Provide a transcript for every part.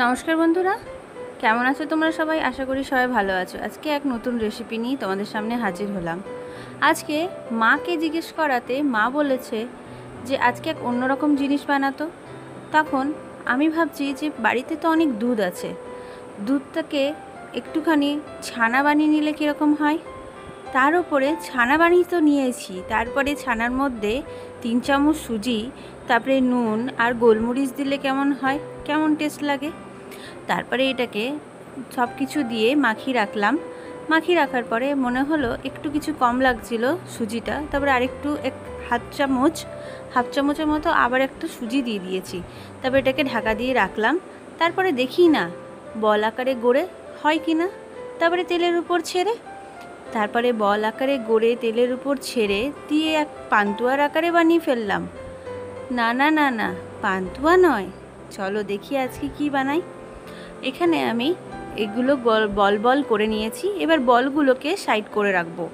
নমস্কার বন্ধুরা, কেমন আছো তোমরা সবাই? আশা করি সবাই ভালো আছো। আজকে এক নতুন রেসিপি নিয়ে তোমাদের সামনে হাজির হলাম। আজকে মাকে জিজ্ঞেস করাতে মা বলেছে যে আজকে এক অন্যরকম জিনিস বানাতো। তখন আমি ভাবছি যে বাড়িতে তো অনেক দুধ আছে, দুধটাকে একটুখানি ছানা বানিয়ে নিলে কীরকম হয়। তার উপরে ছানা বানিয়ে তো নিয়েছি, তারপরে ছানার মধ্যে 3 চামচ সুজি, তারপরে নুন আর গোলমরিচ দিলে কেমন হয়, কেমন টেস্ট লাগে। তারপরে এটাকে সব কিছু দিয়ে মাখিয়ে রাখলাম। মাখিয়ে রাখার পরে মনে হলো একটু কিছু কম লাগছিল সুজিটা, তারপরে আরেকটু হাফ চামচের মতো আবার একটু সুজি দিয়ে দিয়েছি। তারপরে এটাকে ঢাকা দিয়ে রাখলাম। তারপরে দেখি না বল আকারে গড়ে হয় কি না। তারপরে তেলের উপর ছেড়ে, তারপরে বল আকারে গড়ে তেলের উপর ছেড়ে দিয়ে এক পান্তুয়ার আকারে বানিয়ে ফেললাম। না না না না, পান্তুয়া নয়। চলো দেখি আজকে কি বানাই। এখানে আমি এগুলো বল বল করে নিয়েছি। এবার বলগুলোকে সাইড করে রাখবো।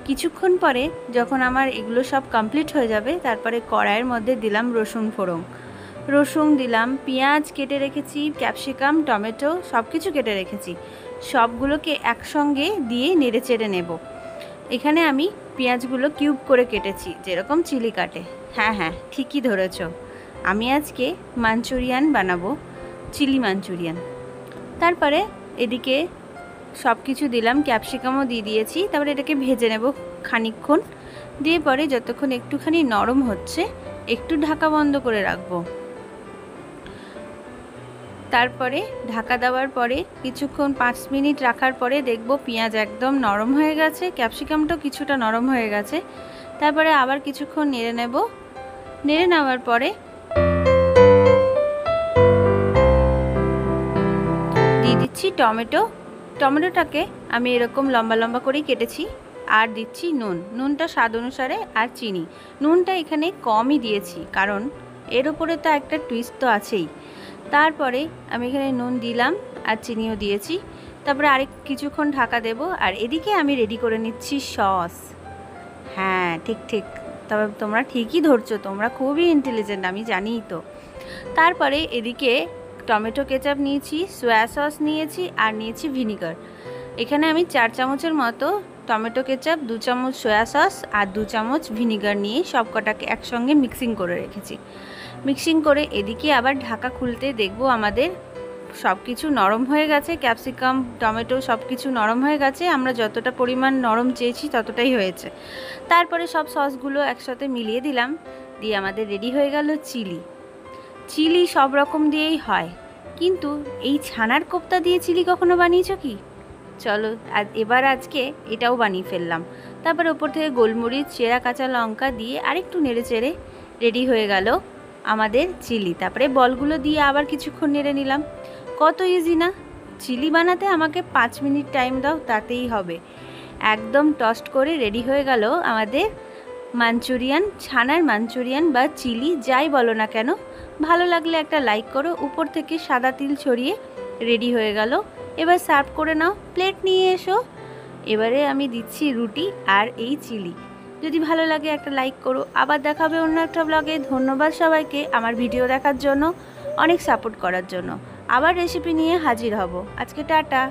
কিছুক্ষণ পরে যখন আমার এগুলো সব কমপ্লিট হয়ে যাবে, তারপরে কড়াইয়ের মধ্যে দিলাম রসুন ফোড়ন, রসুন দিলাম, পেঁয়াজ কেটে রেখেছি, ক্যাপসিকাম, টমেটো সব কিছু কেটে রেখেছি। সবগুলোকে একসঙ্গে দিয়ে নেড়ে চেড়ে নেব। এখানে আমি পেঁয়াজগুলো কিউব করে কেটেছি, যেরকম চিলি কাটে। হ্যাঁ হ্যাঁ, ঠিকই ধরেছ, আমি আজকে মাঞ্চুরিয়ান বানাবো, চিলি মাঞ্চুরিয়ান। তারপরে এদিকে সব কিছু দিলাম, ক্যাপসিকামও দিয়ে দিয়েছি। তারপরে এটাকে ভেজে নেব খানিকক্ষণ। দিয়ে পরে যতক্ষণ একটুখানি নরম হচ্ছে একটু ঢাকা বন্ধ করে রাখবো। তারপরে ঢাকা দেওয়ার পরে কিছুক্ষণ 5 মিনিট রাখার পরে দেখব পেঁয়াজ একদম নরম হয়ে গেছে, ক্যাপসিকামটাও কিছুটা নরম হয়ে গেছে। তারপরে আবার কিছুক্ষণ নেড়ে নেব। নেড়ে নেওয়ার পরে দিয়ে দিচ্ছি টমেটো। টমেটোটাকে আমি এরকম লম্বা লম্বা করেই কেটেছি। আর দিচ্ছি নুনটা স্বাদ অনুসারে, আর চিনি। নুনটা এখানে কমই দিয়েছি, কারণ এর উপরে তো একটা টুইস্ট তো আছেই। তারপরে আমি এখানে নুন দিলাম আর চিনিও দিয়েছি। তারপরে আরেক কিছুক্ষণ ঢাকা দেব। আর এদিকে আমি রেডি করে নিচ্ছি সস। হ্যাঁ ঠিক ঠিক, তবে তোমরা ঠিকই ধরছো, তোমরা খুবই ইন্টেলিজেন্ট, আমি জানিই তো। তারপরে এদিকে টমেটো কেচাপ নিয়েছি, সয়া সস নিয়েছি, আর নিয়েছি ভিনিগার। এখানে আমি 4 চামচের মতো টমেটো কেচাপ, 2 চামচ সয়া সস আর 2 চামচ ভিনিগার নিয়ে সব কটাকে একসঙ্গে মিক্সিং করে রেখেছি। মিক্সিং করে এদিকে আবার ঢাকা খুলতে দেখব আমাদের সব কিছু নরম হয়ে গেছে, ক্যাপসিকাম, টমেটো সব কিছু নরম হয়ে গেছে। আমরা যতটা পরিমাণ নরম চেয়েছি ততটাই হয়েছে। তারপরে সব সসগুলো একসাথে মিলিয়ে দিলাম। দিয়ে আমাদের রেডি হয়ে গেল চিলি। চিলি সব রকম দিয়েই হয়, কিন্তু এই ছানার কোপ্তা দিয়ে চিলি কখনো বানিয়েছো কি? চলো এবার আজকে এটাও বানিয়ে ফেললাম। তারপর ওপর থেকে গোলমরিচ, চেরা কাঁচা লঙ্কা দিয়ে আরেকটু নেড়ে চেড়ে রেডি হয়ে গেল আমাদের চিলি। তারপরে বলগুলো দিয়ে আবার কিছুক্ষণ নেড়ে নিলাম। কত ইজি না! চিলি বানাতে আমাকে 5 মিনিট টাইম দাও, তাতেই হবে। একদম টস্ট করে রেডি হয়ে গেল আমাদের মাঞ্চুরিয়ান, ছানার মাঞ্চুরিয়ান বা চিলি যাই বলো না কেন। ভালো লাগলে একটা লাইক করো। উপর থেকে সাদা তিল ছড়িয়ে রেডি হয়ে গেল। এবার সার্ভ করে নাও, প্লেট নিয়ে এসো। এবারে আমি দিচ্ছি রুটি আর এই চিলি। যদি ভালো লাগে একটা লাইক করো। আবার দেখাবে অন্য একটা ব্লগে। ধন্যবাদ সবাইকে আমার ভিডিও দেখার জন্য, অনেক সাপোর্ট করার জন্য। আবার রেসিপি নিয়ে হাজির হব। আজকে টাটা।